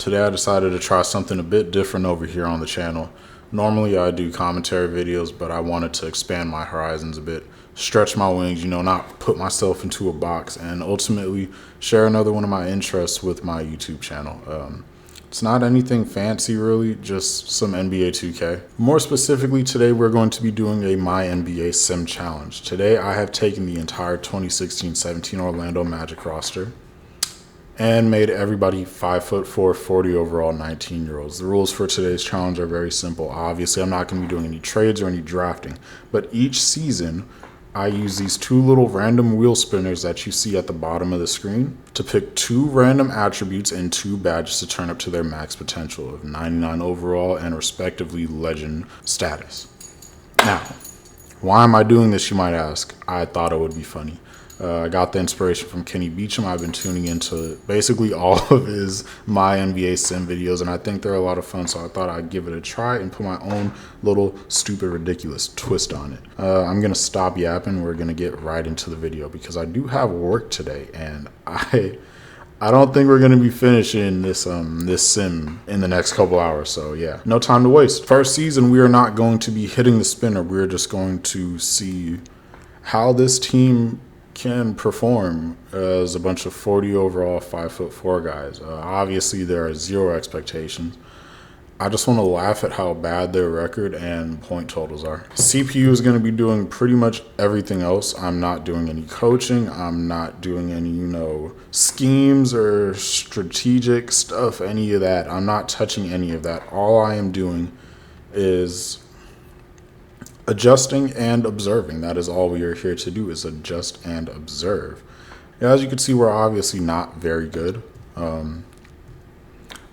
Today I decided to try something a bit different over here on the channel. Normally I do commentary videos, but I wanted to expand my horizons a bit, stretch my wings, not put myself into a box, and ultimately share another one of my interests with my YouTube channel. It's not anything fancy really, just some NBA 2K. More specifically, today we're going to be doing a My NBA Sim Challenge. Today I have taken the entire 2016-17 Orlando Magic roster and made everybody 5'4", 40 overall, 19-year-olds. The rules for today's challenge are very simple. Obviously, I'm not going to be doing any trades or any drafting, but each season, I use these two little random wheel spinners that you see at the bottom of the screen to pick two random attributes and two badges to turn up to their max potential of 99 overall and respectively legend status. Now, why am I doing this, you might ask? I thought it would be funny. I got the inspiration from Kenny Beecham. I've been tuning into basically all of his My NBA Sim videos, and I think they're a lot of fun, so I thought I'd give it a try and put my own little stupid, ridiculous twist on it. I'm going to stop yapping. We're going to get right into the video because I do have work today, and I don't think we're going to be finishing this sim in the next couple hours, so yeah, no time to waste. First season, we are not going to be hitting the spinner. We're just going to see how this team can perform as a bunch of 40 overall 5'4" guys. Obviously there are zero expectations. I just want to laugh at how bad their record and point totals are. CPU is going to be doing pretty much everything else. I'm not doing any coaching. I'm not doing any, schemes or strategic stuff, any of that. I'm not touching any of that. All I am doing is adjusting and observing. That is all we are here to do, is adjust and observe. As you can see, we're obviously not very good.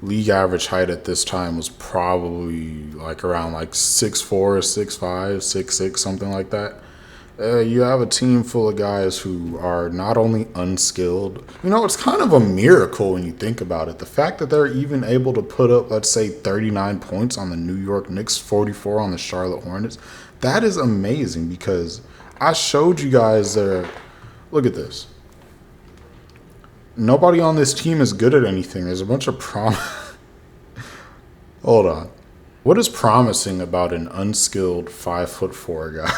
League average height at this time was probably around 6'4", 6'5", 6'6", something like that. You have a team full of guys who are not only unskilled, it's kind of a miracle when you think about it. The fact that they're even able to put up, let's say, 39 points on the New York Knicks, 44 on the Charlotte Hornets, that is amazing because I showed you guys there. Look at this. Nobody on this team is good at anything. There's a bunch of Hold on. What is promising about an unskilled 5'4"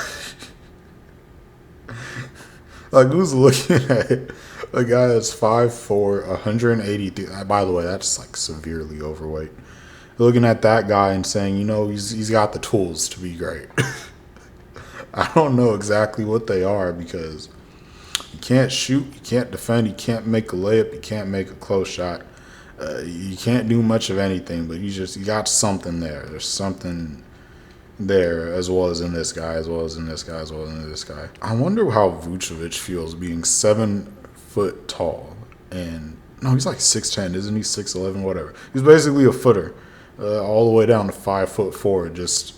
guy? Who's looking at a guy that's 5'4", 180? By the way, that's severely overweight. Looking at that guy and saying, he's got the tools to be great. I don't know exactly what they are because you can't shoot, you can't defend, you can't make a layup, you can't make a close shot. You can't do much of anything, but you got something there. There's something there, as well as in this guy, as well as in this guy, as well as in this guy. I wonder how Vucevic feels being 7 foot tall. And no, he's 6'10", isn't he? 6'11", whatever. He's basically a footer, all the way down to 5'4", just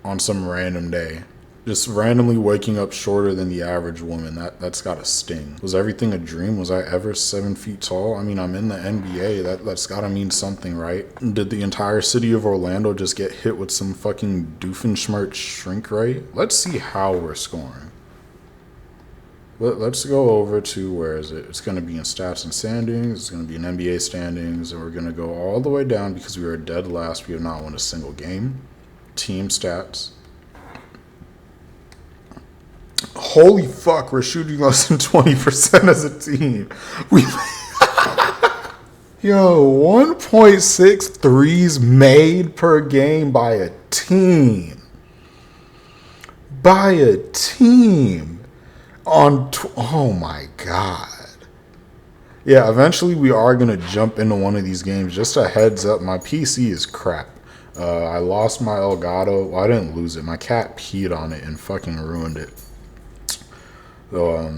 on some random day. Just randomly waking up shorter than the average woman. That's got to sting. Was everything a dream? Was I ever 7 feet tall? I mean, I'm in the NBA. That's got to mean something, right? Did the entire city of Orlando just get hit with some fucking Doofenshmirtz shrink ray? Let's see how we're scoring. Let's go over to, where is it? It's going to be in stats and standings. It's going to be in NBA standings. And we're going to go all the way down because we are dead last. We have not won a single game. Team stats. Holy fuck, we're shooting less than 20% as a team. Yo, 1.6 threes made per game by a team. Oh my god. Yeah, eventually we are going to jump into one of these games. Just a heads up, my PC is crap. I lost my Elgato. Well, I didn't lose it. My cat peed on it and fucking ruined it. So,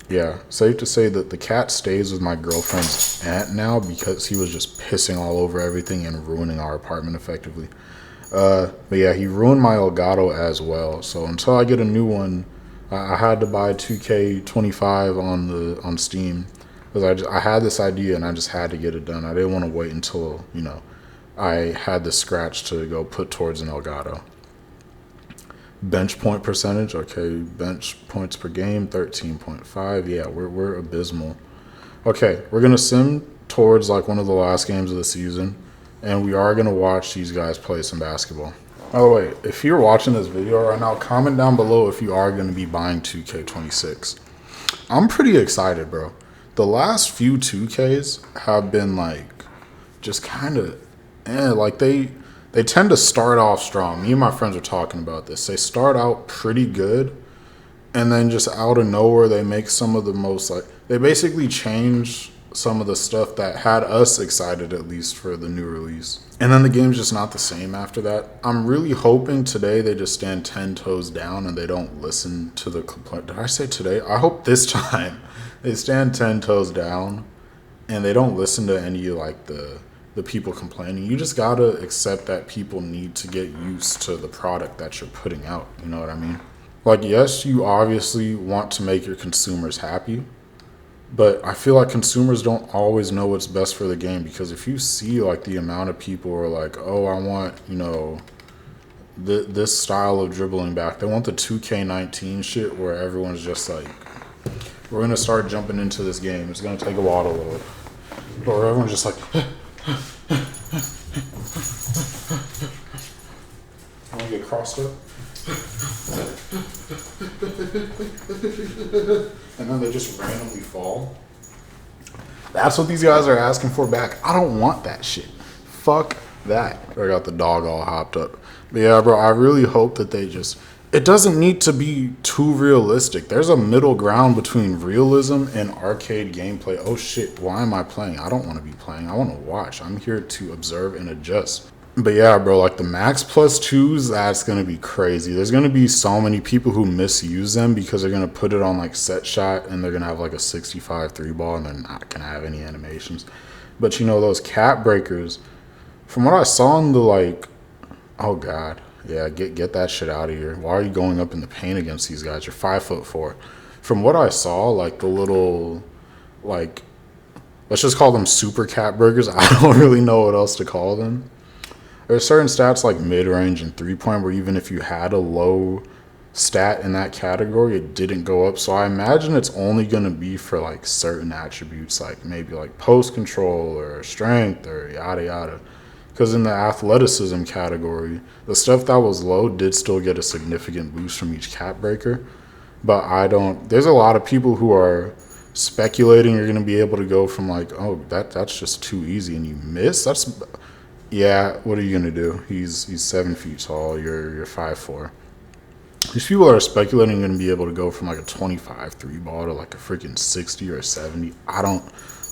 yeah, safe to say that the cat stays with my girlfriend's aunt now because he was just pissing all over everything and ruining our apartment effectively. But yeah, he ruined my Elgato as well. So until I get a new one, I had to buy 2K25 on Steam because I had this idea and I just had to get it done. I didn't want to wait until, I had the scratch to go put towards an Elgato. Bench point percentage, okay, bench points per game, 13.5. Yeah, we're abysmal. Okay, we're gonna sim towards one of the last games of the season. and we are going to watch these guys play some basketball. Oh, wait, if you're watching this video right now, comment down below if you are going to be buying 2K26. I'm pretty excited, bro. The last few 2Ks have been like just kind of like they tend to start off strong. Me and my friends are talking about this. They start out pretty good, and then just out of nowhere they make some of the most, like, they basically change some of the stuff that had us excited, at least for the new release. And then the game's just not the same after that. I'm really hoping today they just stand 10 toes down and they don't listen to the complaint. Did I say today? I hope this time they stand 10 toes down and they don't listen to any, like, the people complaining. You just gotta accept that people need to get used to the product that you're putting out. You know what I mean? Like, yes, you obviously want to make your consumers happy, but I feel like consumers don't always know what's best for the game, because if you see, like, the amount of people who are like, oh, I want, you know, this style of dribbling back. They want the 2K19 shit where everyone's just like, we're going to start jumping into this game. It's going to take a while to load. But where everyone's just like, I want to get crossed up. And then they just randomly fall. That's what these guys are asking for back. I don't want that shit. Fuck that. I got the dog all hopped up. But yeah, bro, I really hope that they just... It doesn't need to be too realistic. There's a middle ground between realism and arcade gameplay. Oh shit, why am I playing? I don't want to be playing. I want to watch. I'm here to observe and adjust. But yeah, bro, like the Max Plus 2s, that's going to be crazy. There's going to be so many people who misuse them because they're going to put it on like set shot and they're going to have like a 65 3-ball and they're not going to have any animations. But you know, those cap breakers, from what I saw in the, like, oh God, yeah, get that shit out of here. Why are you going up in the paint against these guys? You're 5'4". From what I saw, like the little, like, let's just call them super cap breakers. I don't really know what else to call them. There's certain stats like mid-range and three-point where even if you had a low stat in that category, it didn't go up. So I imagine it's only going to be for like certain attributes, like maybe like post control or strength or yada yada. Because in the athleticism category, the stuff that was low did still get a significant boost from each cap breaker. But there's a lot of people who are speculating you're going to be able to go from like, oh, that's just too easy and you miss. Yeah, what are you gonna do? He's 7 feet tall. You're 5'4". These people are speculating you're gonna be able to go from like a 25 3-ball to like a freaking 60 or 70.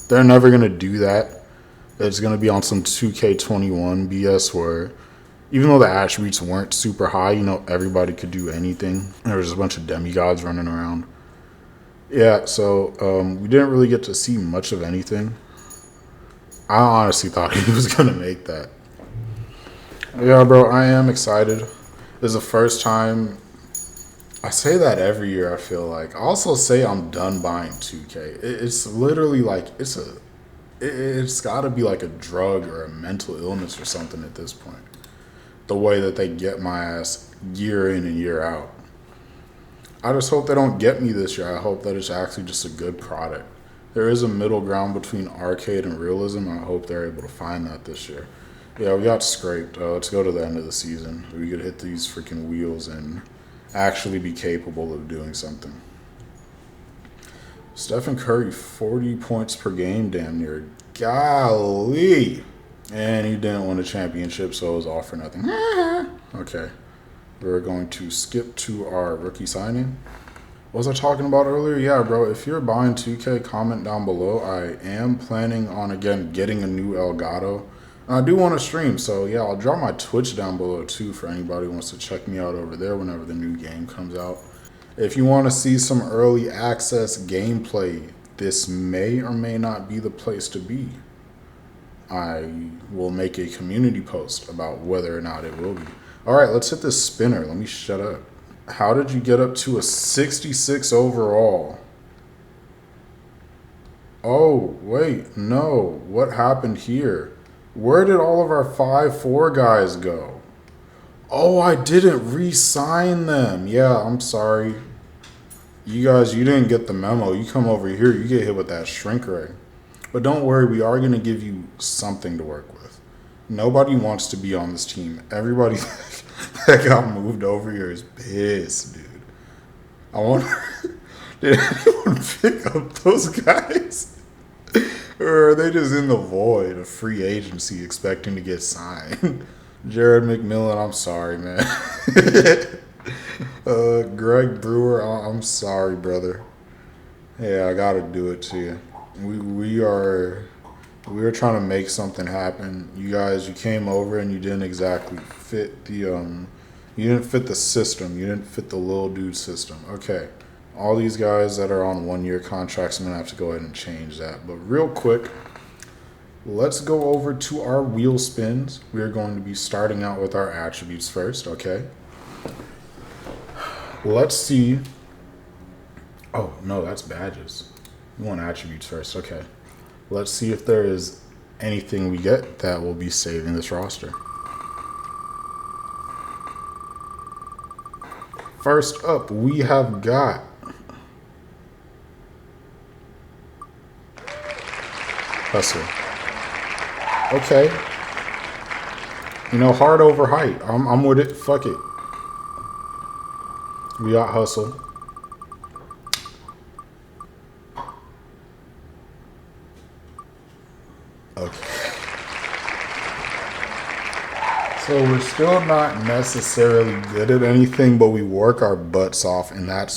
They're never gonna do that. It's gonna be on some 2K21 BS where even though the attributes weren't super high, you know, everybody could do anything. There was a bunch of demigods running around. Yeah, so we didn't really get to see much of anything. I honestly thought he was going to make that. Yeah, bro, I am excited. This is the first time. I say that every year, I feel like. I also say I'm done buying 2K. It's literally like, it's got to be like a drug or a mental illness or something at this point. The way that they get my ass year in and year out. I just hope they don't get me this year. I hope that it's actually just a good product. There is a middle ground between arcade and realism. I hope they're able to find that this year. Yeah, we got scraped. Let's go to the end of the season. We could hit these freaking wheels and actually be capable of doing something. Stephen Curry, 40 points per game, damn near. Golly. And he didn't win a championship, so it was all for nothing. Okay. We're going to skip to our rookie signing. What was I talking about earlier? Yeah, bro, if you're buying 2K, comment down below. I am planning on, again, getting a new Elgato. And I do want to stream, so yeah, I'll drop my Twitch down below too for anybody who wants to check me out over there whenever the new game comes out. If you want to see some early access gameplay, this may or may not be the place to be. I will make a community post about whether or not it will be. All right, let's hit this spinner. Let me shut up. How did you get up to a 66 overall? Oh, wait, no. What happened here? Where did all of our 5'4" guys go? Oh, I didn't re-sign them. Yeah, I'm sorry. You guys, you didn't get the memo. You come over here, you get hit with that shrink ray. But don't worry, we are going to give you something to work with. Nobody wants to be on this team. Everybody that got moved over here is pissed, dude. I wonder, did anyone pick up those guys? Or are they just in the void of free agency expecting to get signed? Jared McMillan, I'm sorry, man. Greg Brewer, I'm sorry, brother. Yeah, I gotta do it to you. We are trying to make something happen. You came over and you didn't exactly fit you didn't fit the system. You didn't fit the little dude system. Okay. All these guys that are on 1-year contracts, I'm going to have to go ahead and change that. But real quick, let's go over to our wheel spins. We are going to be starting out with our attributes first, okay? Let's see. Oh, no, that's badges. We want attributes first, okay. Let's see if there is anything we get that will be saving this roster. First up, we have got Hustle. Okay. Hard over height. I'm with it. Fuck it. We got Hustle. Okay. So we're still not necessarily good at anything, but we work our butts off, and that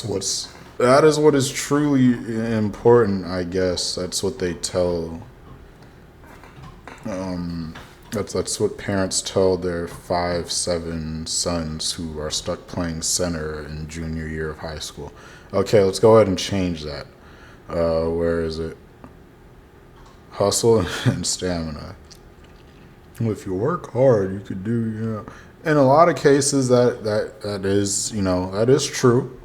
is what is truly important, I guess. That's what they tell. That's what parents tell their 5-7 sons who are stuck playing center in junior year of high school. Okay, let's go ahead and change that. Where is it? Hustle and stamina. If you work hard, you could do, in a lot of cases that is true.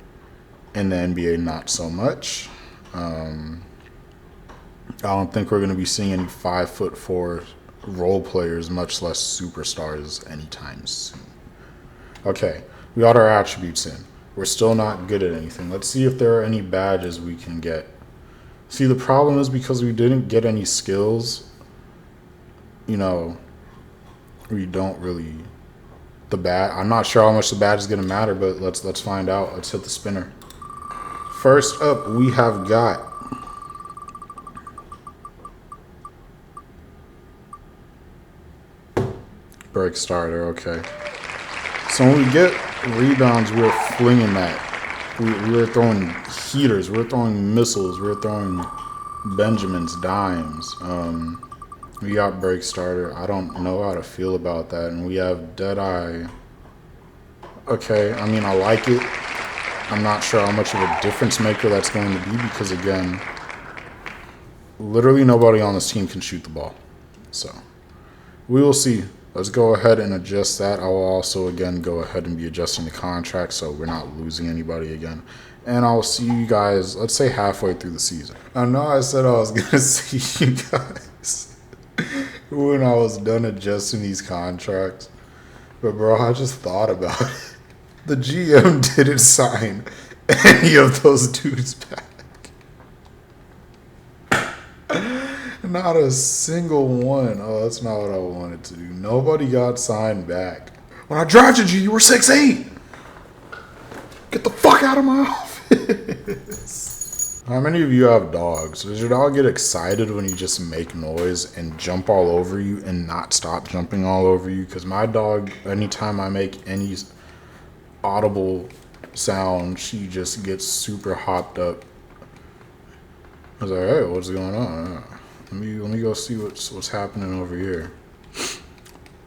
In the NBA, not so much. I don't think we're going to be seeing any 5'4" role players, much less superstars, anytime soon. Okay, we got our attributes in. We're still not good at anything. Let's see if there are any badges we can get. See, the problem is because we didn't get any skills, we don't really I'm not sure how much the badge is going to matter, but let's find out. Let's hit the spinner. First up, we have got break starter. Okay. So when we get rebounds, we're flinging that. We're throwing heaters. We're throwing missiles. We're throwing Benjamins, dimes. We got break starter. I don't know how to feel about that. And we have Deadeye. Okay, I mean, I like it. I'm not sure how much of a difference maker that's going to be because, again, literally nobody on this team can shoot the ball. So we will see. Let's go ahead and adjust that. I will also, again, go ahead and be adjusting the contract so we're not losing anybody again. And I'll see you guys, let's say halfway through the season. I know I said I was going to see you guys when I was done adjusting these contracts. But, bro, I just thought about it. The GM didn't sign any of those dudes back. Not a single one. Oh, that's not what I wanted to do. Nobody got signed back. When I drafted you, you were 6'8". Get the fuck out of my office. How many of you have dogs? Does your dog get excited when you just make noise and jump all over you and not stop jumping all over you? Because my dog, anytime I make any audible sound, she just gets super hopped up. I was like, hey, what's going on? Let me go see what's happening over here.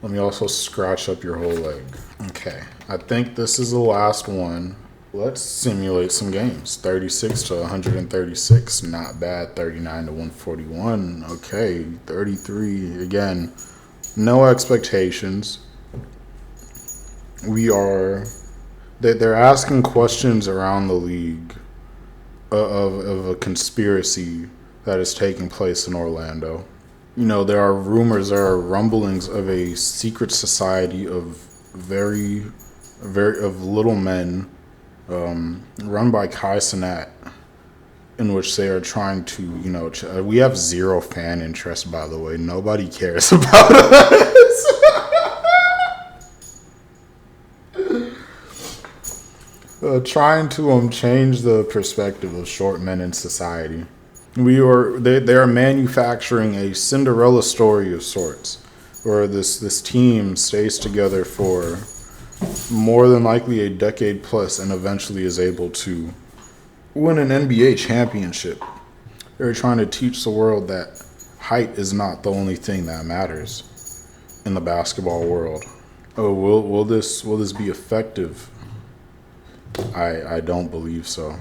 Let me also scratch up your whole leg. Okay, I think this is the last one. Let's simulate some games. 36 to 136, not bad. 39 to 141, okay. 33, again, no expectations. They're asking questions around the league of a conspiracy that is taking place in Orlando. There are rumors, there are rumblings of a secret society of of little men, run by Kai Cenat, in which they are trying to, we have zero fan interest, by the way. Nobody cares about us. trying to change the perspective of short men in society. They are manufacturing a Cinderella story of sorts, where this team stays together for more than likely a decade plus and eventually is able to win an NBA championship. They're trying to teach the world that height is not the only thing that matters in the basketball world. Oh, will this be effective? I don't believe so.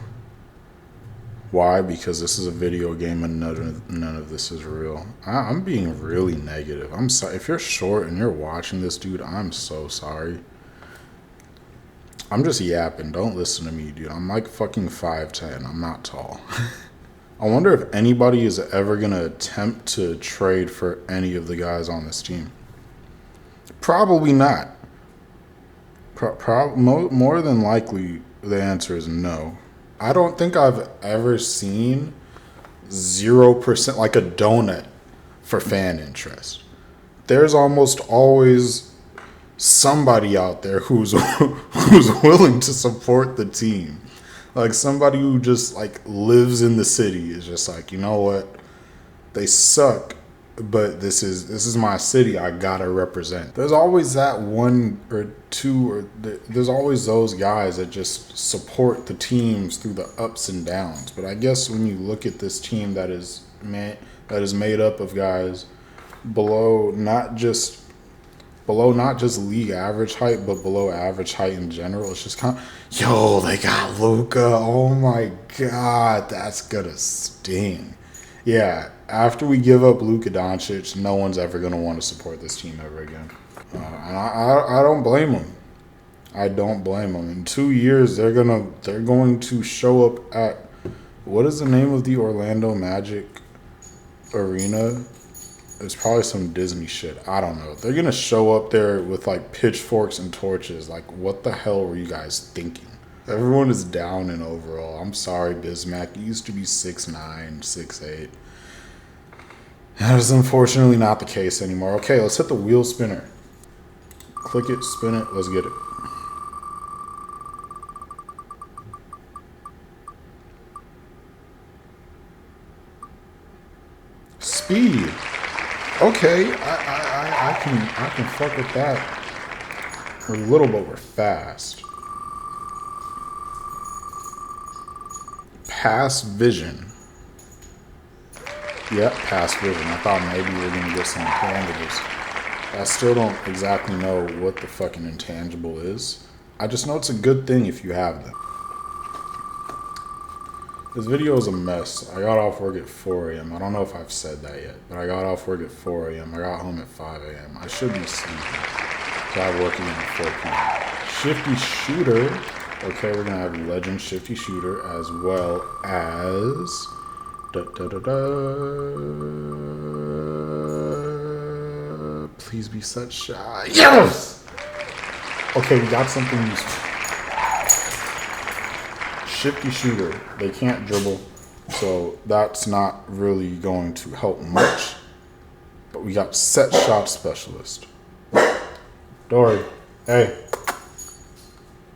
Why? Because this is a video game and none of this is real. I'm being really negative. I'm sorry. If you're short and you're watching this, dude, I'm so sorry. I'm just yapping. Don't listen to me, dude. I'm like fucking 5'10". I'm not tall. I wonder if anybody is ever going to attempt to trade for any of the guys on this team. Probably not. More than likely, the answer is no. I don't think I've ever seen 0%, like a donut, for fan interest. There's almost always somebody out there who's willing to support the team. Like somebody who just like lives in the city is just like, you know what? They suck, but this is my city. I gotta represent. There's always that one or two, or there's always those guys that just support the teams through the ups and downs. But I guess when you look at this team that is made up of guys below not just league average height, but below average height in general, it's just kind of, yo, they got Luka. Oh my God, that's gonna sting. Yeah, after we give up Luka Doncic, no one's ever gonna want to support this team ever again. And I don't blame them. I don't blame them. In 2 years, they're going to show up at, what is the name of the Orlando Magic arena? It's probably some Disney shit. I don't know. They're going to show up there with like pitchforks and torches. Like, what the hell were you guys thinking? Everyone is down in overall. I'm sorry, Bismack. You used to be 6'9", 6'8". That is unfortunately not the case anymore. Okay, let's hit the wheel spinner. Click it, spin it, let's get it. Speed. Okay, I can fuck with that. We're little, but we're fast. Pass vision. Yep, pass vision. I thought maybe we were gonna get some intangibles. I still don't exactly know what the fucking intangible is. I just know it's a good thing if you have them. This video is a mess. I got off work at 4 a.m. I don't know if I've said that yet, but I got off work at 4 a.m. I got home at 5 a.m. I should be sleeping. So I work again at 4 p.m. Shifty Shooter. Okay, we're going to have Legend Shifty Shooter as well as... Please be such shy. Yes! Okay, we got something useful. Shifty Shooter. They can't dribble, so that's not really going to help much. But we got Set Shot Specialist. Dory, hey.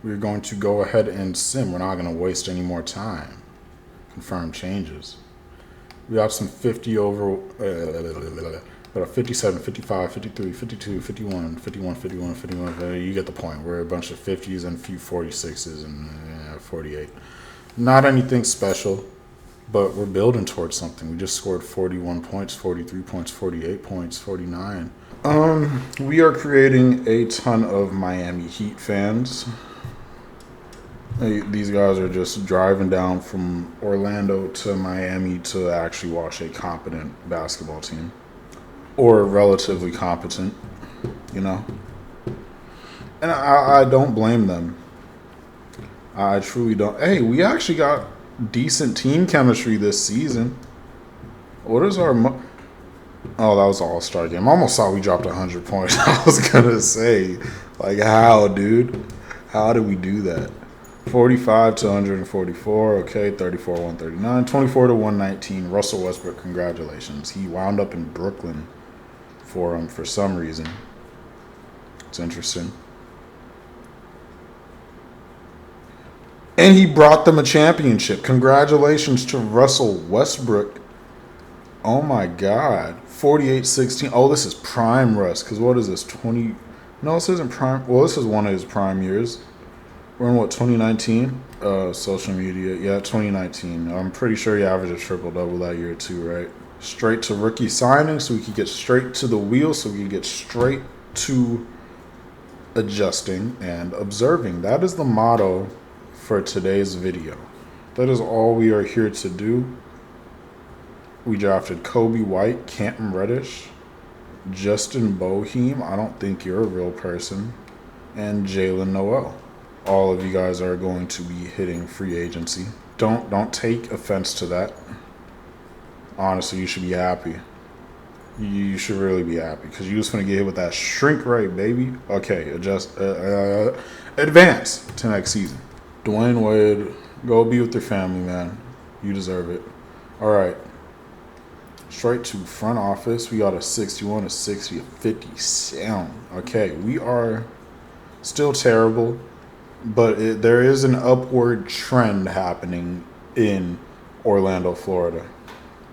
We're going to go ahead and sim. We're not going to waste any more time. Confirm changes. We got some 50 over, 57, 55, 53, 52, 51, 51, 51, 51. You get the point. We're a bunch of 50s and a few 46s and 48. Not anything special, but we're building towards something. We just scored 41 points, 43 points, 48 points, 49. We are creating a ton of Miami Heat fans. These guys are just driving down from Orlando to Miami to actually watch a competent basketball team. Or relatively competent, you know? And I don't blame them. I truly don't. Hey, we actually got decent team chemistry this season. What is our... Oh, that was an all-star game. I almost thought we dropped 100 points. I was going to say, like, how, dude? How did we do that? 45 to 144, okay, 34 139, 24 to 119. Russell Westbrook, congratulations. He wound up in Brooklyn for some reason. It's interesting. And he brought them a championship. Congratulations to Russell Westbrook. Oh my God. 48-16. Oh, this is prime Russ. Because what is this? 20. No, this isn't prime. Well, this is one of his prime years. We're in what, 2019? Social media. Yeah, 2019. I'm pretty sure he averaged a triple-double that year too, right? Straight to rookie signing so we could get straight to the wheel, so we could get straight to adjusting and observing. That is the motto for today's video. That is all we are here to do. We drafted Kobe White, Canton Reddish, Justin Boeheim, I don't think you're a real person, and Jalen Noel. All of you guys are going to be hitting free agency. Don't take offense to that. Honestly, you should be happy. You should really be happy because you was gonna get hit with that shrink ray, baby. Okay, advance to next season. Dwayne Wade, go be with your family, man. You deserve it. All right. Straight to front office. We got a 61, a 60, a 50 sound. Okay, we are still terrible, but there is an upward trend happening in Orlando, Florida.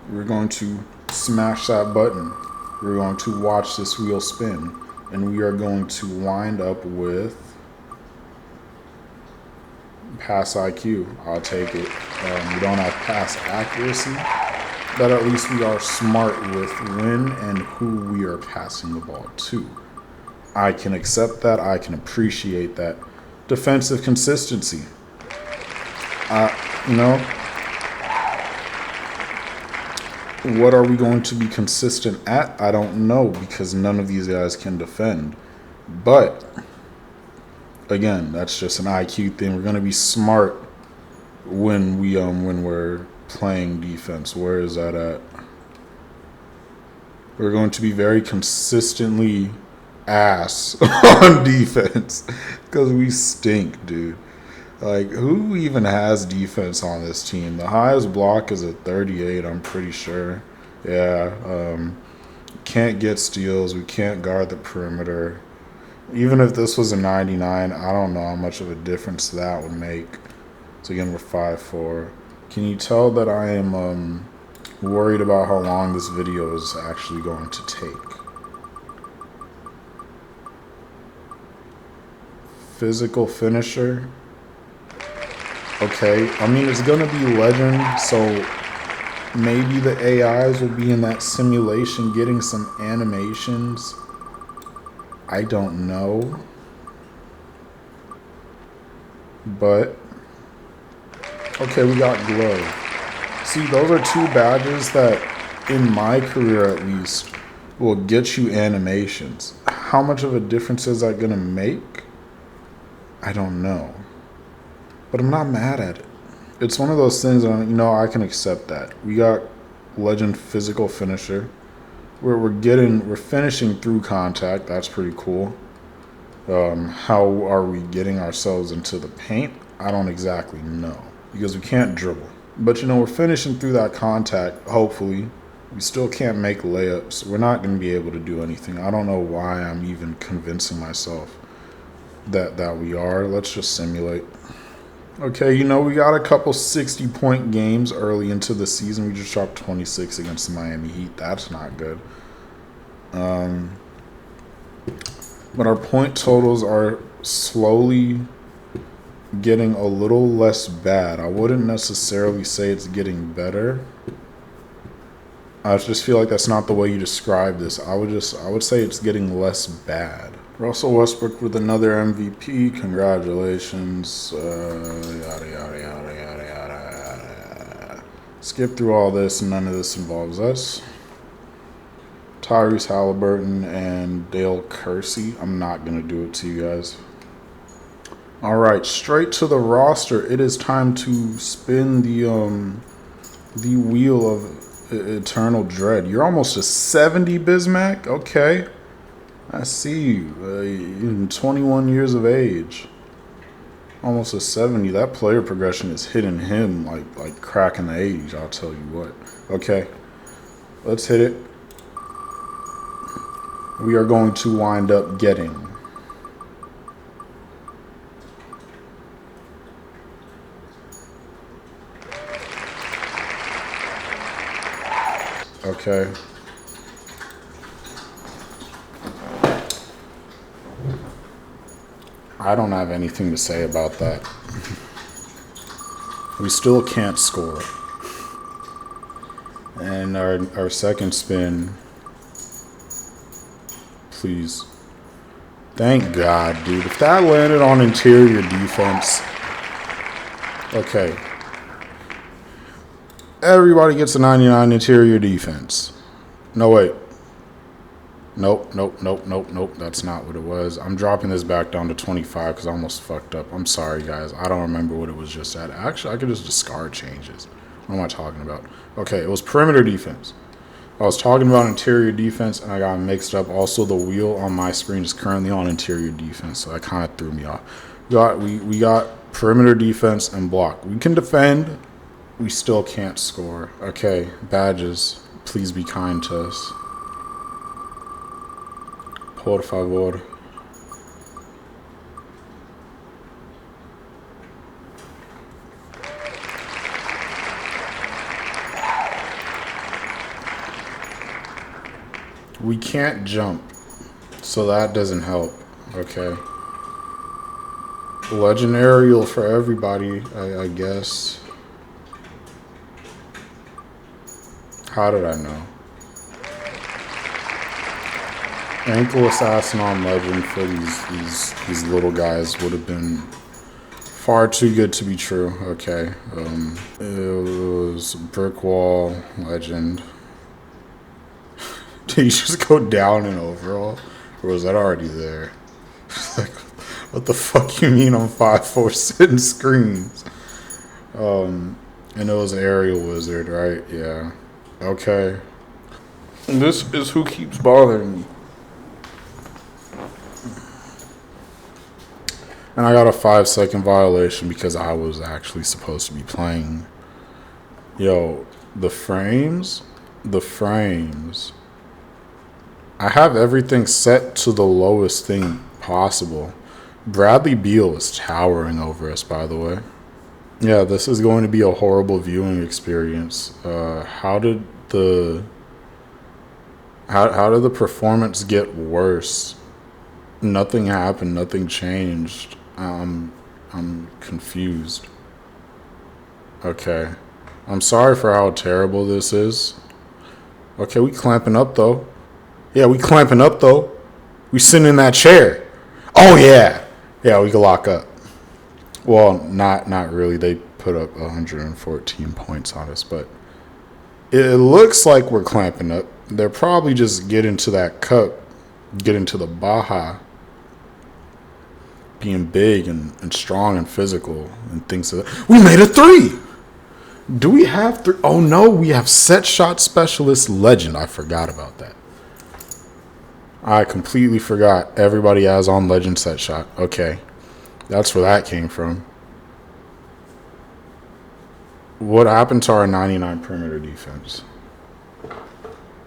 We're going to smash that button. We're going to watch this wheel spin, and we are going to wind up with pass IQ. I'll take it. We don't have pass accuracy, but at least we are smart with when and who we are passing the ball to. I can accept that. I can appreciate that. Defensive consistency. What are we going to be consistent at? I don't know because none of these guys can defend. But again, that's just an IQ thing. We're going to be smart when we're playing defense. Where is that at? We're going to be very consistently ass on defense because we stink, dude. Like, who even has defense on this team? The highest block is a 38, I'm pretty sure. Yeah, can't get steals. We can't guard the perimeter. Even if this was a 99, I don't know how much of a difference that would make. So again, we're 5'4". Can you tell that I am worried about how long this video is actually going to take? Physical finisher. Okay, I mean, it's going to be legend, so maybe the AIs will be in that simulation getting some animations. I don't know. But, okay, we got glove. See, those are two badges that, in my career at least, will get you animations. How much of a difference is that going to make? I don't know. But I'm not mad at it. It's one of those things that, I can accept that. We got legend physical finisher. We're finishing through contact. That's pretty cool. How are we getting ourselves into the paint? I don't exactly know because we can't dribble. But we're finishing through that contact. Hopefully, we still can't make layups. We're not going to be able to do anything. I don't know why I'm even convincing myself that we are. Let's just simulate. Okay, we got a couple 60-point games early into the season. We just dropped 26 against the Miami Heat. That's not good. But our point totals are slowly getting a little less bad. I wouldn't necessarily say it's getting better. I just feel like that's not the way you describe this. I would say it's getting less bad. Russell Westbrook with another MVP. Congratulations. Yada, yada, yada, yada, yada. Skip through all this. None of this involves us. Tyrese Halliburton and Dale Kersey. I'm not going to do it to you guys. All right, straight to the roster. It is time to spin the wheel of eternal dread. You're almost a 70, Bismack. Okay. I see you. 21 years of age. Almost a 70. That player progression is hitting him like cracking the 80s, I'll tell you what. Okay. Let's hit it. We are going to wind up getting Okay. I don't have anything to say about that. We still can't score. And our second spin, please. Thank God, dude. If that landed on interior defense. Okay. Everybody gets a 99 interior defense. No, wait. Nope. That's not what it was. I'm dropping this back down to 25 because I almost fucked up. I'm sorry, guys. I don't remember what it was just at. Actually, I could just discard changes. What am I talking about? Okay, it was perimeter defense. I was talking about interior defense, and I got mixed up. Also, the wheel on my screen is currently on interior defense, so that kind of threw me off. We got perimeter defense and block. We can defend. We still can't score. Okay, badges. Please be kind to us. Por favor. We can't jump, so that doesn't help. Okay. Legend aerial for everybody, I guess. How did I know? Ankle assassin on legend for these little guys would have been far too good to be true. Okay. It was brick wall legend. Did you just go down in overall? Or was that already there? Like, what the fuck you mean on 5-4 sitting screens? And it was aerial wizard, right? Yeah. Okay. This is who keeps bothering me. And I got a 5-second violation because I was actually supposed to be playing. Yo, the frames. I have everything set to the lowest thing possible. Bradley Beal is towering over us, by the way. Yeah, this is going to be a horrible viewing experience. How did the performance get worse? Nothing happened. Nothing changed. I'm confused. Okay. I'm sorry for how terrible this is. Okay, we clamping up though. Yeah, we clamping up though. We sitting in that chair. Oh yeah. Yeah, we can lock up. Well, not really. They put up 114 points on us, but it looks like we're clamping up. They're probably just getting to that cup, getting to the Baja, being big and strong and physical and things like that. We made a 3. Do we have 3? Oh no, we have set shot specialist legend. I forgot about that. I completely forgot. Everybody has on legend set shot. Okay. That's where that came from. What happened to our 99 perimeter defense?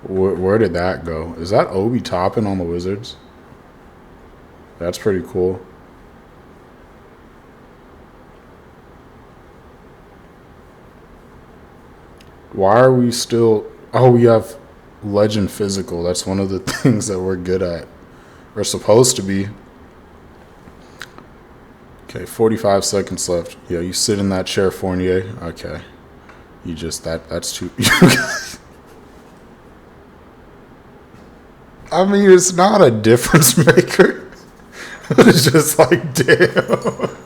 Where did that go? Is that Obi Toppin on the Wizards? That's pretty cool. Why are we still... Oh, we have legend physical. That's one of the things that we're good at. We're supposed to be. Okay, 45 seconds left. Yeah, you sit in that chair, Fournier. Okay. You just... That's too... I mean, it's not a difference maker. It's just like, damn.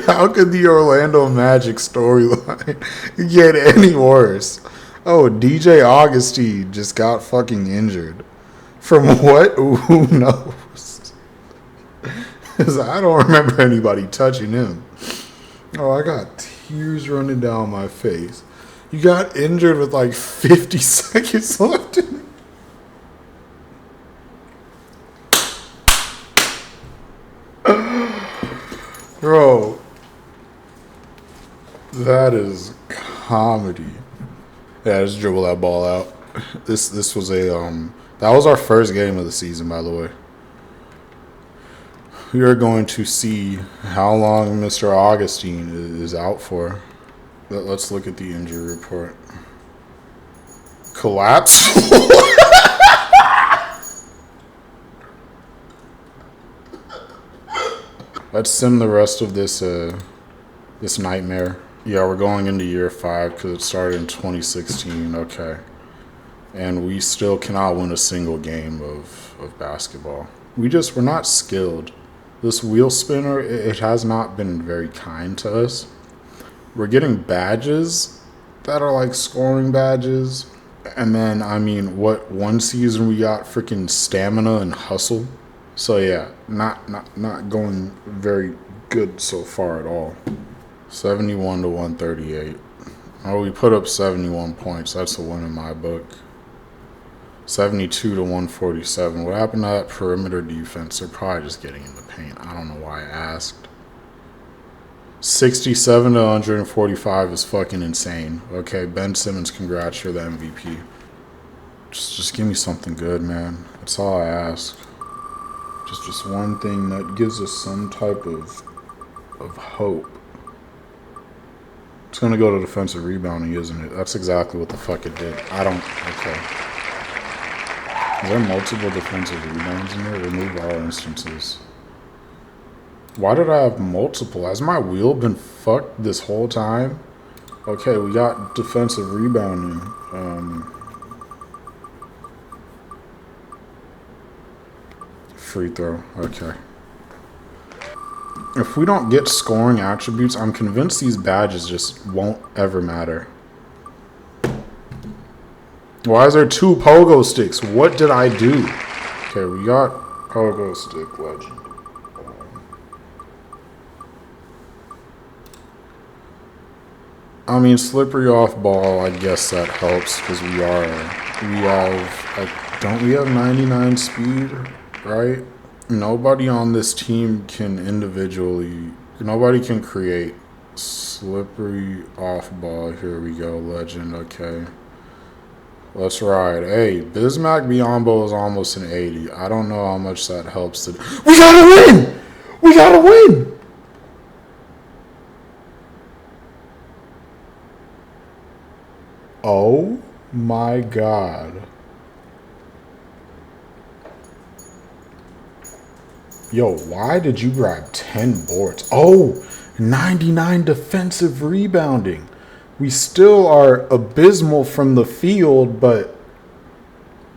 How could the Orlando Magic storyline get any worse? Oh, DJ Augustine just got fucking injured. From what? Who knows? Because I don't remember anybody touching him. Oh, I got tears running down my face. You got injured with like 50 seconds left in it. Bro, that is comedy. Yeah, just dribble that ball out. This was a that was our first game of the season, by the way. We are going to see how long Mr. Augustine is out for. Let's look at the injury report. Collapse. Let's sim the rest of this this nightmare. Yeah, we're going into year 5 because it started in 2016. Okay. And we still cannot win a single game of basketball. We're not skilled. This wheel spinner, it has not been very kind to us. We're getting badges that are like scoring badges. And then, I mean, what one season we got freaking stamina and hustle. So yeah, not going very good so far at all. 71 to 138. Oh, we put up 71 points. That's a win in my book. 72 to 147. What happened to that perimeter defense? They're probably just getting in the paint. I don't know why I asked. 67 to 145 is fucking insane. Okay, Ben Simmons, congrats, you're the MVP. Just give me something good, man. That's all I ask. Just one thing that gives us some type of hope. It's gonna go to defensive rebounding, isn't it? That's exactly what the fuck it did. Okay. Is there multiple defensive rebounds in there? Remove all instances. Why did I have multiple? Has my wheel been fucked this whole time? Okay, we got defensive rebounding. Free throw. Okay. If we don't get scoring attributes, I'm convinced these badges just won't ever matter. Why is there 2 pogo sticks? What did I do? Okay, we got pogo stick legend. I mean, slippery off ball, I guess that helps because don't we have 99 speed, right? Nobody on this team can nobody can create slippery off ball. Here we go, legend, okay. Let's ride. Hey, Bismack Biyombo is almost an 80. I don't know how much that helps. We gotta win! We gotta win! Oh my god. Yo, why did you grab 10 boards? Oh, 99 defensive rebounding. We still are abysmal from the field, but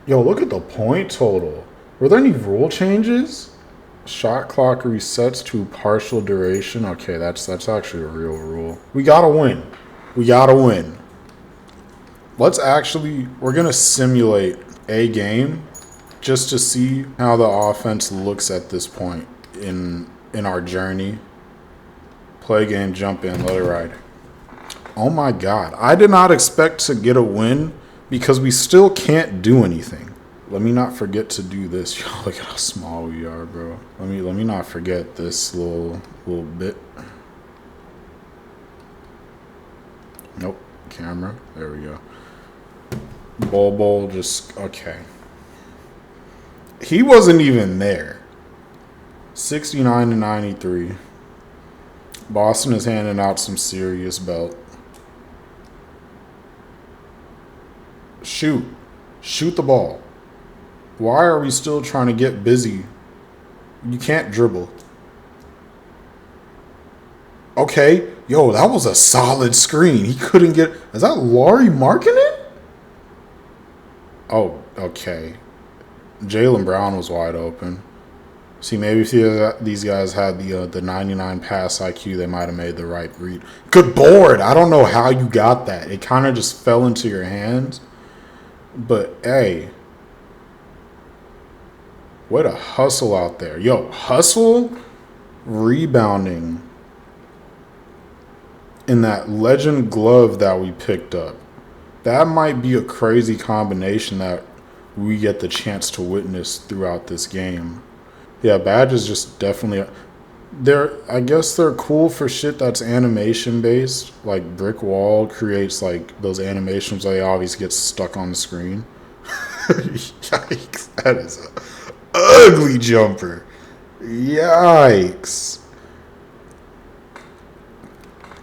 yo, look at the point total. Were there any rule changes? Shot clock resets to partial duration. Okay, that's actually a real rule. We gotta win. We gotta win. We're gonna simulate a game just to see how the offense looks at this point in our journey. Play game, jump in, let it ride. Oh my god, I did not expect to get a win because we still can't do anything. Let me not forget to do this. Yo, look at how small we are, bro. Let me not forget this little bit. Nope, camera. There we go. Bol just okay. He wasn't even there. 69 to 93. Boston is handing out some serious belt. Shoot the ball. Why are we still trying to get busy? You can't dribble. Okay, yo, that was a solid screen. He couldn't get. Is that Laurie marking it? Oh, okay. Jaylen Brown was wide open. See, maybe if these guys had the 99 pass IQ, they might have made the right read. Good board. I don't know how you got that. It kind of just fell into your hands. But, hey. What a hustle out there. Yo, hustle, rebounding, in that legend glove that we picked up. That might be a crazy combination that we get the chance to witness throughout this game. Yeah, badges just definitely. I guess they're cool for shit that's animation based. Like Brick Wall creates like those animations where they always get stuck on the screen. Yikes! That is an ugly jumper. Yikes!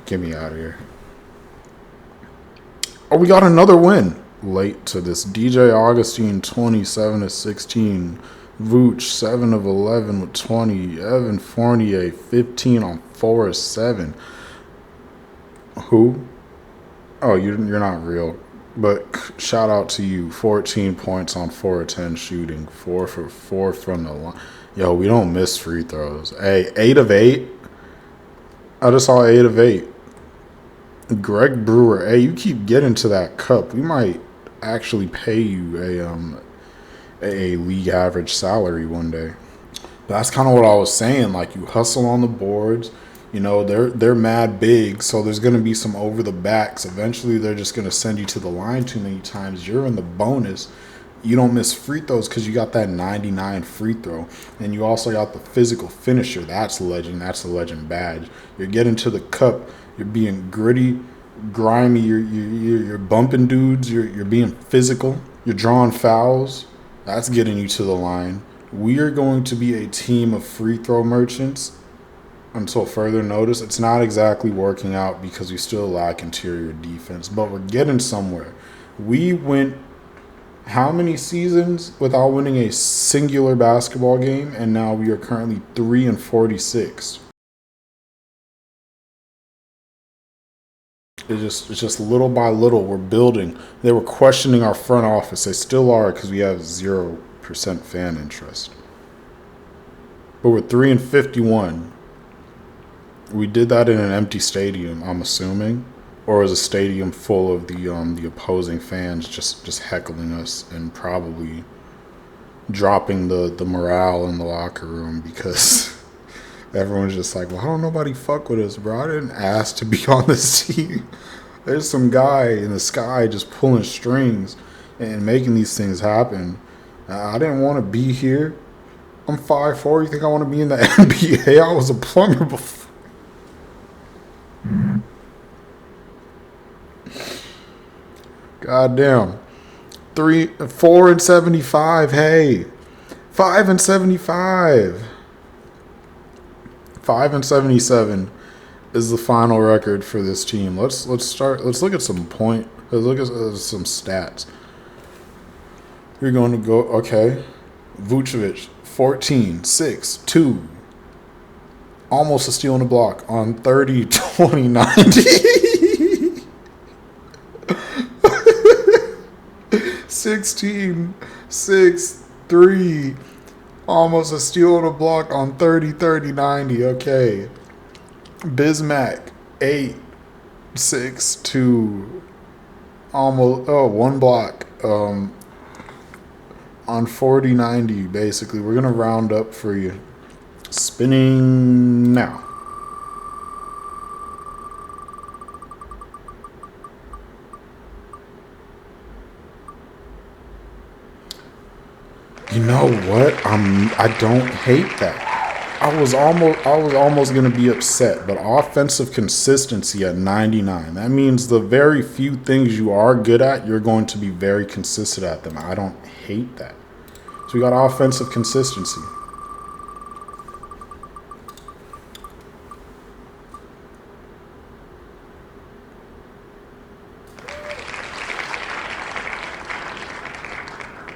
Get me out of here. Oh, we got another win. late to this. DJ Augustine, 27 of 16. Vooch, 7 of 11 with 20. Evan Fournier, 15 on 4 of 7. Who? Oh, you're not real. But shout out to you. 14 points on 4 of 10 shooting. 4 for 4 from the line. Yo, we don't miss free throws. Hey, 8 of 8. I just saw 8 of 8. Greg Brewer, hey, you keep getting to that cup. We might actually pay you a league average salary one day. That's kind of what I was saying. Like, you hustle on the boards. You know, they're mad big, so there's going to be some over the backs. Eventually, they're just going to send you to the line too many times. You're in the bonus. You don't miss free throws because you got that 99 free throw. And you also got the physical finisher. That's legend. That's a legend badge. You're getting to the cup. You're being gritty, grimy. You're bumping dudes. You're being physical. You're drawing fouls. That's getting you to the line. We are going to be a team of free throw merchants until further notice. It's not exactly working out because we still lack interior defense, but we're getting somewhere. We went how many seasons without winning a singular basketball game, and now we are currently 3-46. It's just little by little we're building. They were questioning our front office. They still are because we have 0% fan interest. But we're 3-51. We did that in an empty stadium, I'm assuming, or was a stadium full of the opposing fans just heckling us and probably dropping the morale in the locker room because everyone's just like, well, how don't nobody fuck with us, bro? I didn't ask to be on this team. There's some guy in the sky just pulling strings and making these things happen. I didn't want to be here. I'm 5'4". You think I want to be in the NBA? I was a plumber before. God damn. 4-75. Hey, 5-75. 5-77 is the final record for this team. Let's start. Let's look at some Let's look at some stats. We're going to go. Okay, Vucevic, 14, 6, 2. Almost a steal in the block on 30, 20, 90. 16, 6, 3. Almost a steal in the block on 30, 30, 90. Okay. Bismack, 8, 6, 2. Almost, one block. On 40, 90, basically. We're going to round up for you. Spinning now. You know what? I don't hate that. I was almost gonna be upset, but offensive consistency at 99. That means the very few things you are good at, you're going to be very consistent at them. I don't hate that. So we got offensive consistency.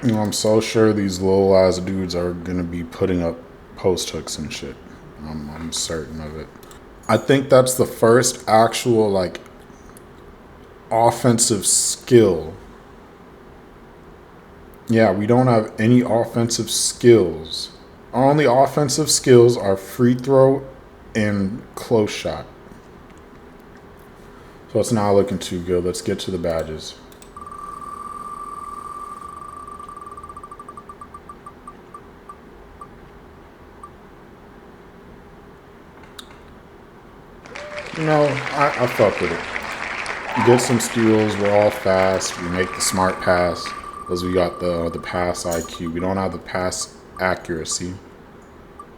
You know, I'm so sure these little ass dudes are gonna be putting up post hooks and shit. I'm certain of it. I think that's the first actual like offensive skill. Yeah, we don't have any offensive skills. Our only offensive skills are free throw and close shot. So it's not looking too good. Let's get to the badges. No, I fuck with it. Get some steals. We're all fast. We make the smart pass because we got the pass IQ. We don't have the pass accuracy,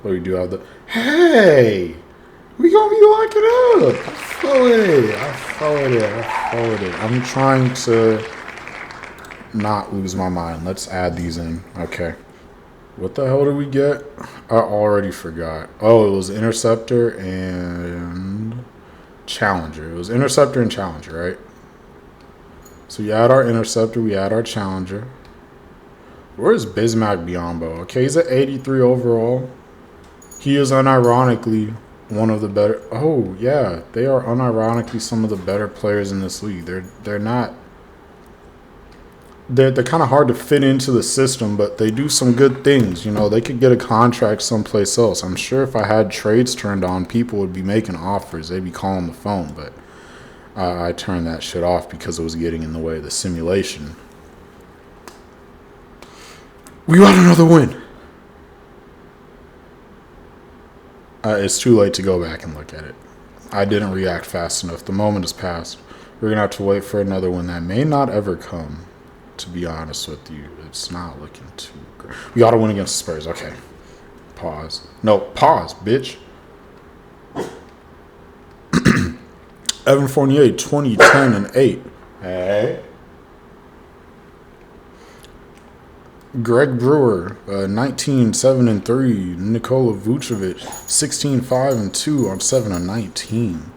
but we do have the. Hey, we gonna be locking up. I followed it. I'm trying to not lose my mind. Let's add these in. Okay. What the hell did we get? I already forgot. Oh, it was interceptor and challenger. It was interceptor and challenger, right? So we add our interceptor, we add our challenger. Where's Bismack Biyombo? Okay, he's at 83 overall. He is unironically one of the better. Oh yeah, they are unironically some of the better players in this league. They're not. They're kind of hard to fit into the system, but they do some good things. You know, they could get a contract someplace else. I'm sure if I had trades turned on, people would be making offers. They'd be calling the phone, but I turned that shit off because it was getting in the way of the simulation. We got another win. It's too late to go back and look at it. I didn't react fast enough. The moment has passed. We're going to have to wait for another one that may not ever come. To be honest with you, it's not looking too great. We got to win against the Spurs. Okay. Pause. No, pause, bitch. Evan Fournier, 20, 10, and 8. Hey. Greg Brewer, 19, 7, and 3. Nikola Vucevic, 16, 5, and 2 on 7 and 19.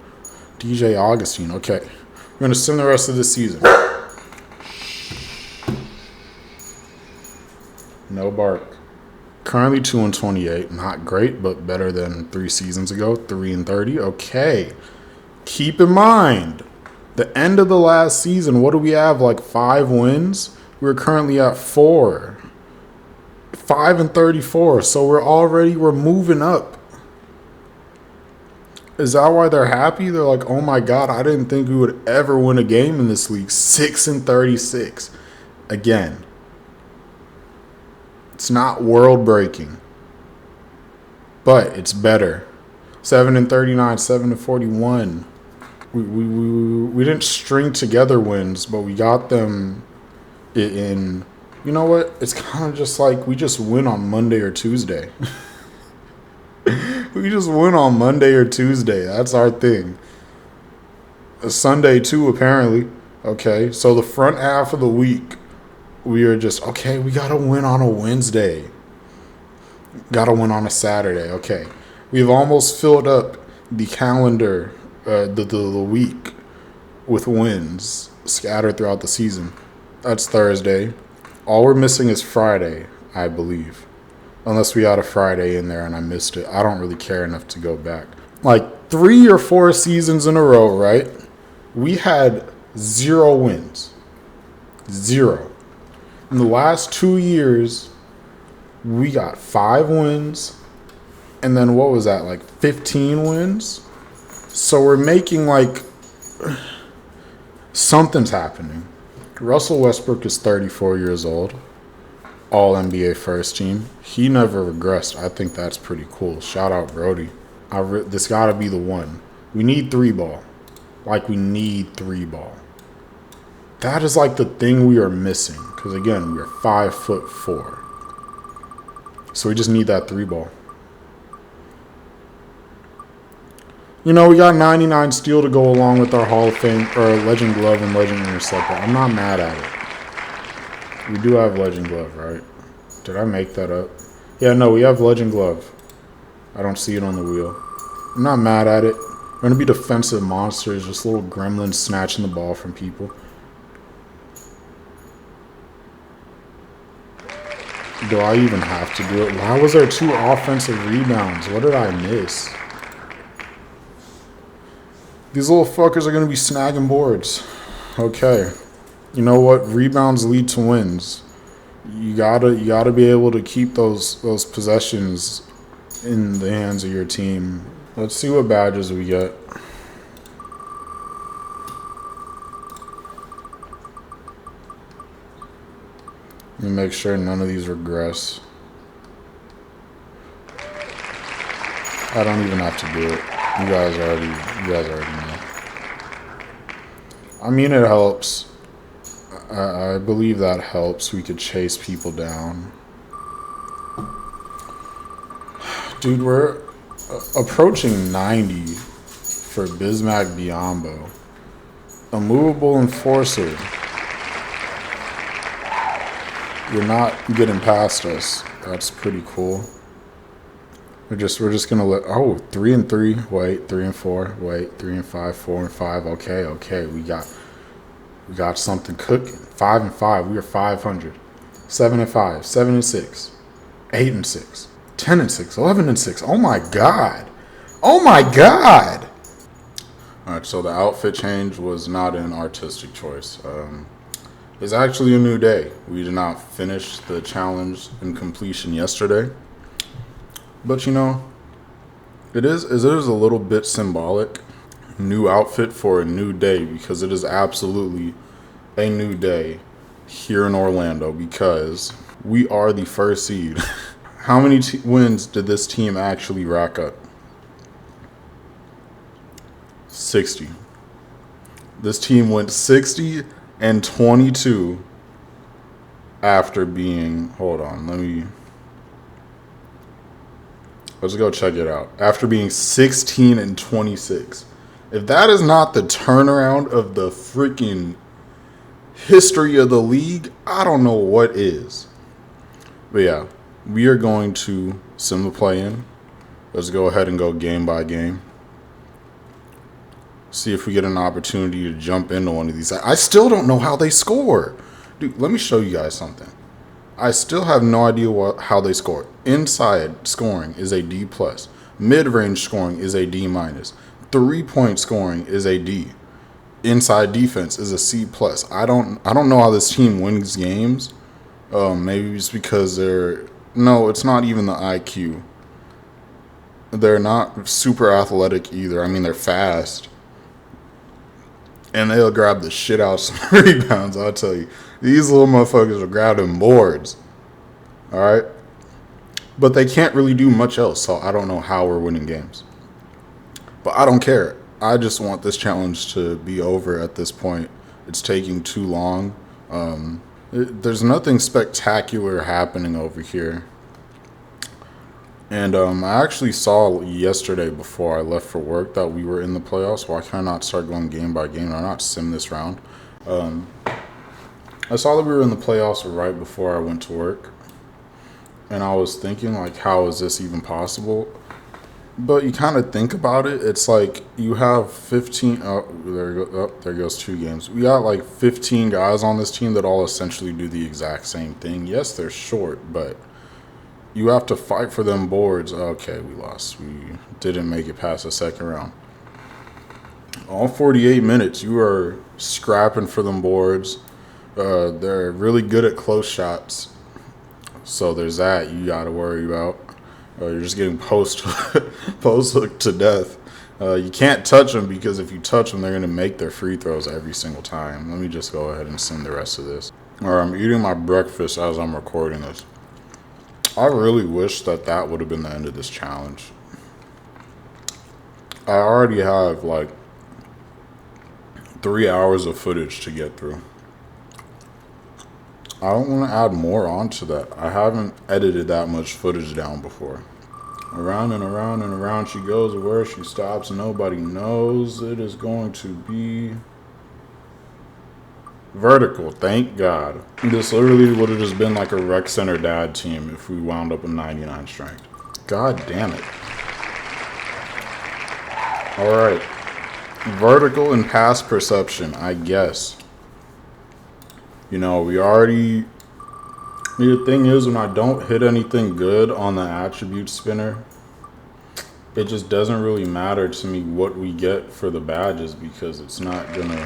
DJ Augustine. Okay. We're going to sim the rest of the season. No bark. Currently 2 and 28. Not great, but better than 3 seasons ago. 3 and 30. Okay. Keep in mind, the end of the last season, what do we have? Like 5 wins? We're currently at 4. 5 and 34. So we're moving up. Is that why they're happy? They're like, oh my God, I didn't think we would ever win a game in this league. 6 and 36. Again. It's not world breaking, but it's better. 7 and 39, 7 and 41. We didn't string together wins, but we got them in. You know what? It's kind of just like we just win on Monday or Tuesday. We just win on Monday or Tuesday. That's our thing. A Sunday too, apparently. Okay, so the front half of the week. We are just, okay, we got to win on a Wednesday. Got to win on a Saturday. Okay. We've almost filled up the calendar, the week with wins scattered throughout the season. That's Thursday. All we're missing is Friday, I believe. Unless we had a Friday in there and I missed it. I don't really care enough to go back. Like 3 or 4 seasons in a row, right? We had 0 wins. 0. In the last 2 years, we got 5 wins. And then what was that, like 15 wins? So we're making like something's happening. Russell Westbrook is 34 years old. All NBA first team. He never regressed. I think that's pretty cool. Shout out Brody. This got to be the one. We need 3-ball. Like we need 3-ball. That is like the thing we are missing. Because again, we are 5'4". So we just need that 3-ball. You know, we got 99 steal to go along with our Hall of Fame or Legend Glove and Legend Interceptor. I'm not mad at it. We do have Legend Glove, right? Did I make that up? Yeah, no, we have Legend Glove. I don't see it on the wheel. I'm not mad at it. We're going to be defensive monsters, just little gremlins snatching the ball from people. Do I even have to do it? Why was there 2 offensive rebounds? What did I miss? These little fuckers are going to be snagging boards. Okay. You know what? Rebounds lead to wins. You gotta be able to keep those possessions in the hands of your team. Let's see what badges we get. Let me make sure none of these regress. I don't even have to do it. You guys already know. I mean, it helps. I believe that helps. We could chase people down. Dude, we're approaching 90 for Bismack Biyombo. A movable enforcer. You're not getting past us. That's pretty cool. We're just gonna let 3 and 3. Wait, 3 and 4. Wait, 3 and 5, 4 and 5. Okay. We got We got something cooking. 5-5. We are 500. 7-5. 7-6. 8-6. 10-6. 11-6. Oh my god. Oh my god. All right. So the outfit change was not an artistic choice. It's actually a new day. We did not finish the challenge in completion yesterday, but you know, it is a little bit symbolic. New outfit for a new day, because it is absolutely a new day here in Orlando, because we are the first seed. How many wins did this team actually rack up? 60. This team went 60-22 after being, hold on, let's go check it out. After being 16-26. If that is not the turnaround of the freaking history of the league, I don't know what is. But yeah, we are going to sim the play in. Let's go ahead and go game by game. See if we get an opportunity to jump into one of these. I still don't know how they score. Dude, let me show you guys something. I still have no idea how they score. Inside scoring is a D+. Mid-range scoring is a D-. 3-point scoring is a D. Inside defense is a C+. I don't know how this team wins games. Maybe it's because no, it's not even the IQ. They're not super athletic either. I mean, they're fast. And they'll grab the shit out of some rebounds, I'll tell you. These little motherfuckers will grab them boards. All right? But they can't really do much else, so I don't know how we're winning games. But I don't care. I just want this challenge to be over at this point. It's taking too long. There's nothing spectacular happening over here. And I actually saw yesterday before I left for work that we were in the playoffs. Why can't I not start going game by game? Why not sim this round? I saw that we were in the playoffs right before I went to work. And I was thinking, like, how is this even possible? But you kind of think about it. It's like you have 15. There goes 2 games. We got like 15 guys on this team that all essentially do the exact same thing. Yes, they're short, but you have to fight for them boards. Okay, we lost. We didn't make it past the second round. All 48 minutes, you are scrapping for them boards. They're really good at close shots. So there's that you got to worry about. You're just getting post hooked to death. You can't touch them, because if you touch them, they're going to make their free throws every single time. Let me just go ahead and send the rest of this. All right, I'm eating my breakfast as I'm recording this. I really wish that would have been the end of this challenge. I already have like 3 hours of footage to get through. I don't want to add more onto that. I haven't edited that much footage down before. Around and around and around she goes. Where she stops, nobody knows. It is going to be vertical. Thank God. This literally would have just been like a rec center dad team if we wound up with 99 strength. God damn it. All right. Vertical and pass perception, I guess. You know, the thing is, when I don't hit anything good on the attribute spinner, it just doesn't really matter to me what we get for the badges, because it's not gonna,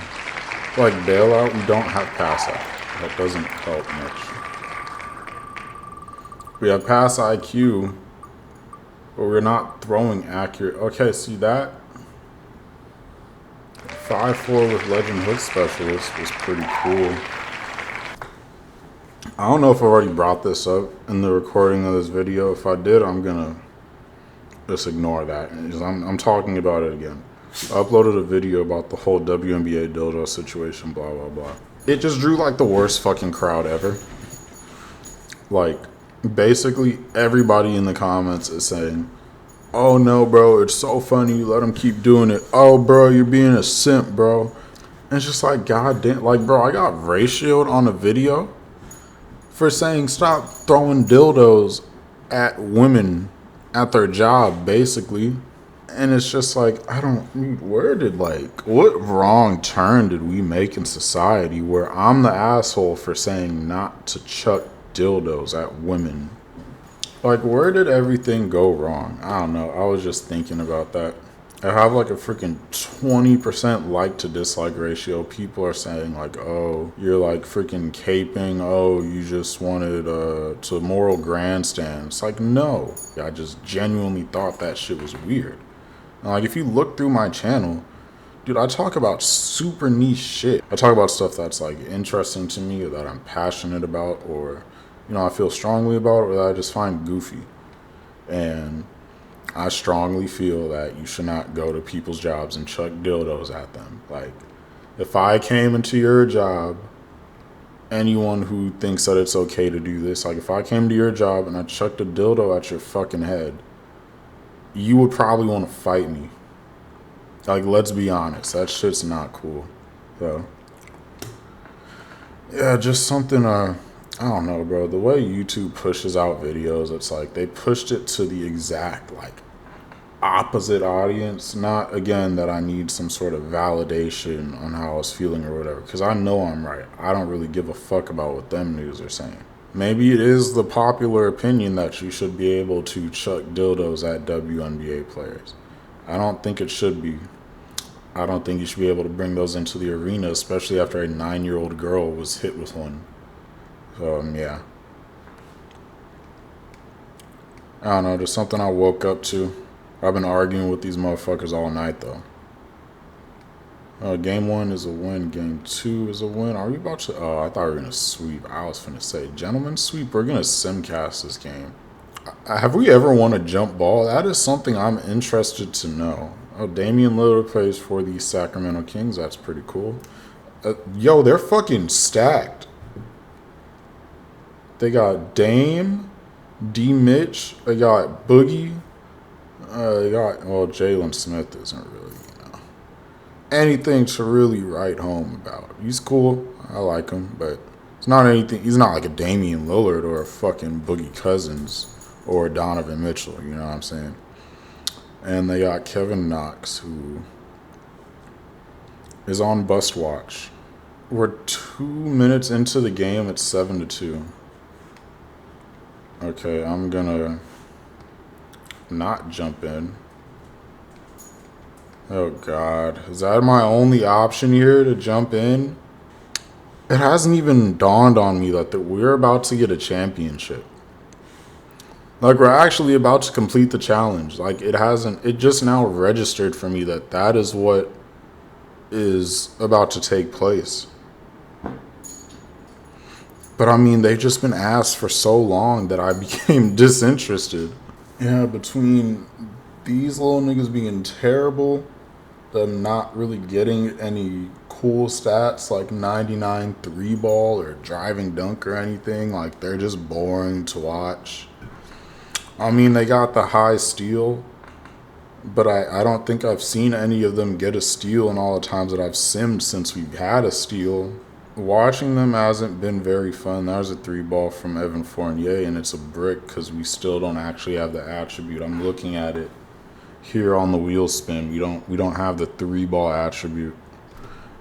like bailout, we don't have pass out. That doesn't help much. We have pass IQ, but we're not throwing accurate. Okay, see that? 5'4" with Legend Hook Specialist was pretty cool. I don't know if I already brought this up in the recording of this video. If I did, I'm gonna just ignore that. I'm talking about it again. I uploaded a video about the whole WNBA dildo situation, blah, blah, blah. It just drew like the worst fucking crowd ever. Like, basically everybody in the comments is saying, oh no, bro, it's so funny, you let him keep doing it. Oh, bro, you're being a simp, bro. And it's just like, god damn, like, bro, I got ratioed on a video for saying stop throwing dildos at women at their job, basically. And it's just like, what wrong turn did we make in society where I'm the asshole for saying not to chuck dildos at women? Like, where did everything go wrong? I don't know. I was just thinking about that. I have like a freaking 20% like to dislike ratio. People are saying like, oh, you're like freaking caping. Oh, you just wanted to moral grandstand. It's like, no. I just genuinely thought that shit was weird. And like, if you look through my channel, dude, I talk about super niche shit. I talk about stuff that's like interesting to me, or that I'm passionate about, or, you know, I feel strongly about, or that I just find goofy. And I strongly feel that you should not go to people's jobs and chuck dildos at them. Like, if I came into your job, anyone who thinks that it's okay to do this, like if I came to your job and I chucked a dildo at your fucking head, you would probably want to fight me. Like, let's be honest, that shit's not cool. So, yeah, just something, I don't know, bro. The way YouTube pushes out videos, it's like they pushed it to the exact, like, opposite audience. Not, again, that I need some sort of validation on how I was feeling or whatever, because I know I'm right. I don't really give a fuck about what them news are saying. Maybe it is the popular opinion that you should be able to chuck dildos at WNBA players. I don't think it should be. I don't think you should be able to bring those into the arena, especially after a 9-year-old girl was hit with one. So, yeah. I don't know, just something I woke up to. I've been arguing with these motherfuckers all night, though. Game 1 is a win. Game 2 is a win. Are we about to... Oh, I thought we were going to sweep. I was finna say, gentlemen sweep. We're going to simcast this game. Have we ever won a jump ball? That is something I'm interested to know. Oh, Damian Lillard plays for the Sacramento Kings. That's pretty cool. Yo, they're fucking stacked. They got Dame, D. Mitch. They got Boogie. They got... Well, Jalen Smith isn't really, anything to really write home about. He's cool. I like him, but it's not anything. He's not like a Damian Lillard or a fucking Boogie Cousins or a Donovan Mitchell. You know what I'm saying? And they got Kevin Knox, who is on bust watch. We're 2 minutes into the game. It's 7-2. Okay, I'm gonna not jump in. Oh God, is that my only option here, to jump in? It hasn't even dawned on me that we're about to get a championship. Like, we're actually about to complete the challenge. Like, it just now registered for me that that is what is about to take place. But I mean, they've just been asked for so long that I became disinterested. Yeah, between these little niggas being terrible, them not really getting any cool stats like 99 3 ball or driving dunk or anything, like they're just boring to watch. I mean, they got the high steal, but I don't think I've seen any of them get a steal in all the times that I've simmed since we've had a steal. Watching them hasn't been very fun. That was a 3 ball from Evan Fournier, and it's a brick because we still don't actually have the attribute. I'm looking at it here on the wheel spin. We don't have the 3 ball attribute.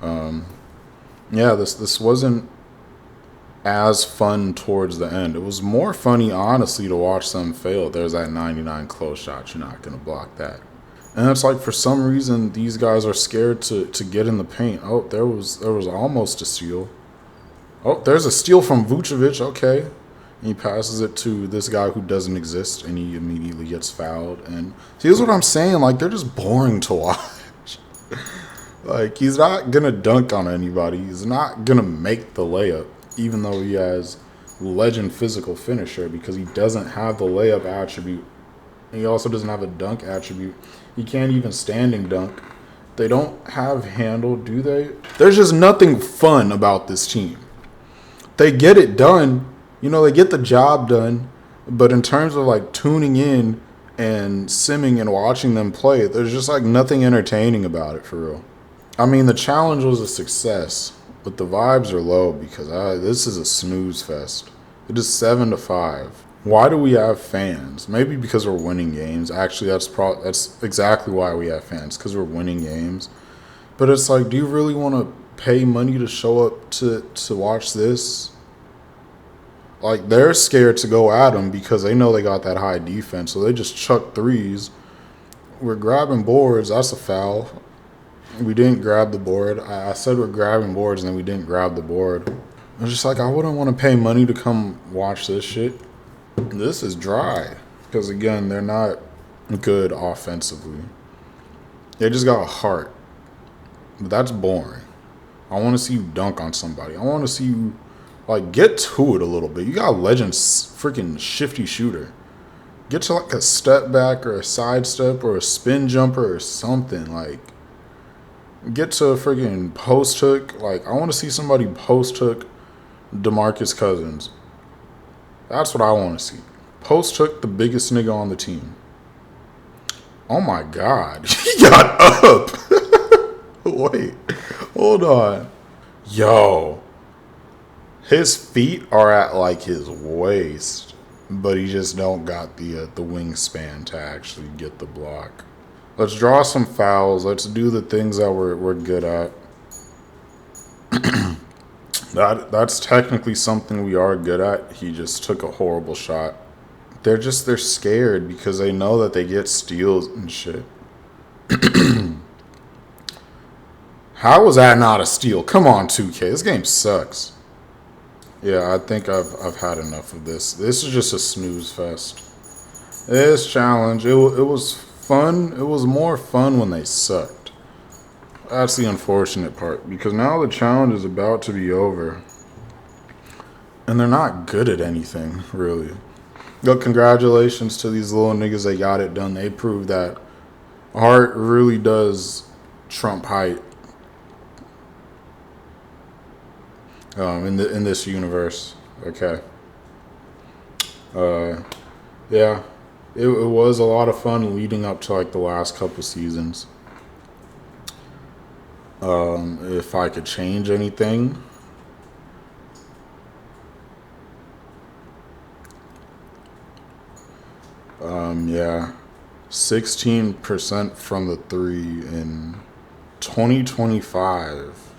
Yeah, this wasn't as fun towards the end. It was more funny, honestly, to watch them fail. There's that 99 close shot. You're not gonna block that. And it's like, for some reason, these guys are scared to get in the paint. Oh, there was almost a steal. Oh, there's a steal from Vucevic. Okay. And he passes it to this guy who doesn't exist, and he immediately gets fouled. And see, here's what I'm saying. Like, they're just boring to watch. Like, he's not going to dunk on anybody. He's not going to make the layup, even though he has legend physical finisher, because he doesn't have the layup attribute. He also doesn't have a dunk attribute. He can't even standing dunk. They don't have handle, do they? There's just nothing fun about this team. They get it done. You know, they get the job done. But in terms of, like, tuning in and simming and watching them play, there's just, like, nothing entertaining about it, for real. I mean, the challenge was a success, but the vibes are low because this is a snooze fest. It is 7-5. Why do we have fans? Maybe because we're winning games. Actually, that's exactly why we have fans, because we're winning games. But it's like, do you really want to pay money to show up to watch this? Like, they're scared to go at them because they know they got that high defense, so they just chuck threes. We're grabbing boards. That's a foul. We didn't grab the board. I said we're grabbing boards, and then we didn't grab the board. I was just like, I wouldn't want to pay money to come watch this shit. This is dry. Because, again, they're not good offensively. They just got a heart. But that's boring. I want to see you dunk on somebody. I want to see you, like, get to it a little bit. You got Legends freaking shifty shooter. Get to, like, a step back or a sidestep or a spin jumper or something. Like, get to a freaking post hook. Like, I want to see somebody post hook DeMarcus Cousins. That's what I want to see. Post hook the biggest nigga on the team. Oh my God. He got up. Wait. Hold on. Yo. His feet are at like his waist. But he just don't got the wingspan to actually get the block. Let's draw some fouls. Let's do the things that we're good at. That's technically something we are good at. He just took a horrible shot. They're scared because they know that they get steals and shit. How was that not a steal? Come on, 2K. This game sucks. Yeah, I think I've had enough of this. This is just a snooze fest. This challenge, it was fun. It was more fun when they sucked. That's the unfortunate part, because now the challenge is about to be over. And they're not good at anything, really. But congratulations to these little niggas. They got it done. They proved that heart really does trump height in this universe. Okay. Yeah. It was a lot of fun leading up to like the last couple seasons. If I could change anything, yeah, 16% from the three in 2025.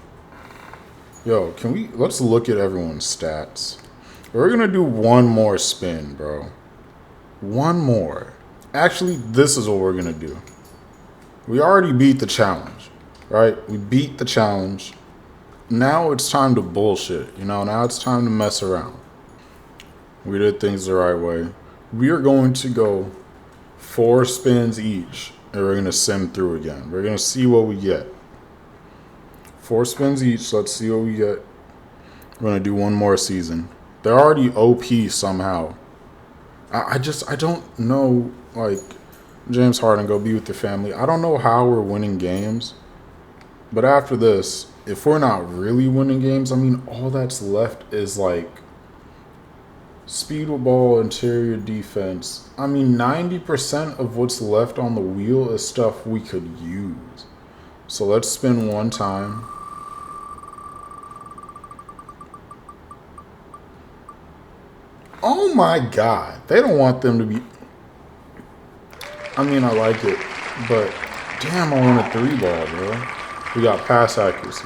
Yo, let's look at everyone's stats. We're gonna do one more spin, bro. One more. Actually, this is what we're gonna do. We already beat the challenge. Right? We beat the challenge. Now it's time to bullshit. Now it's time to mess around. We did things the right way. We are going to go 4 spins each. And we're going to sim through again. We're going to see what we get. 4 spins each. Let's see what we get. We're going to do one more season. They're already OP somehow. I don't know, like, James Harden, go be with your family. I don't know how we're winning games. But after this, if we're not really winning games, I mean, all that's left is like speed with ball, interior defense. I mean, 90% of what's left on the wheel is stuff we could use. So let's spin one time. Oh my God. They don't want them to be. I mean, I like it, but damn, I want a 3-ball, bro. We got pass accuracy.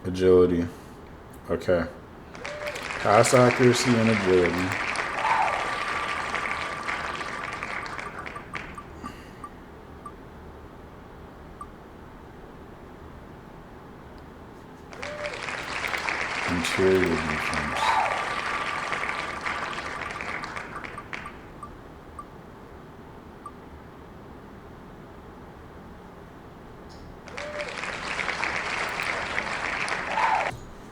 Agility. Okay. Pass accuracy and agility. Interior defense.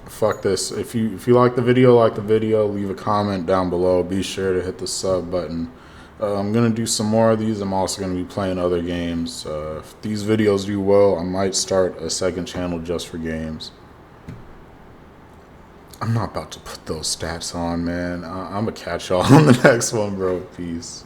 Fuck this. If you like the video, leave a comment down below. Be sure to hit the sub button. I'm going to do some more of these. I'm also going to be playing other games. If these videos do well, I might start a second channel just for games. I'm not about to put those stats on, man. I'm going to catch y'all on the next one, bro. Peace.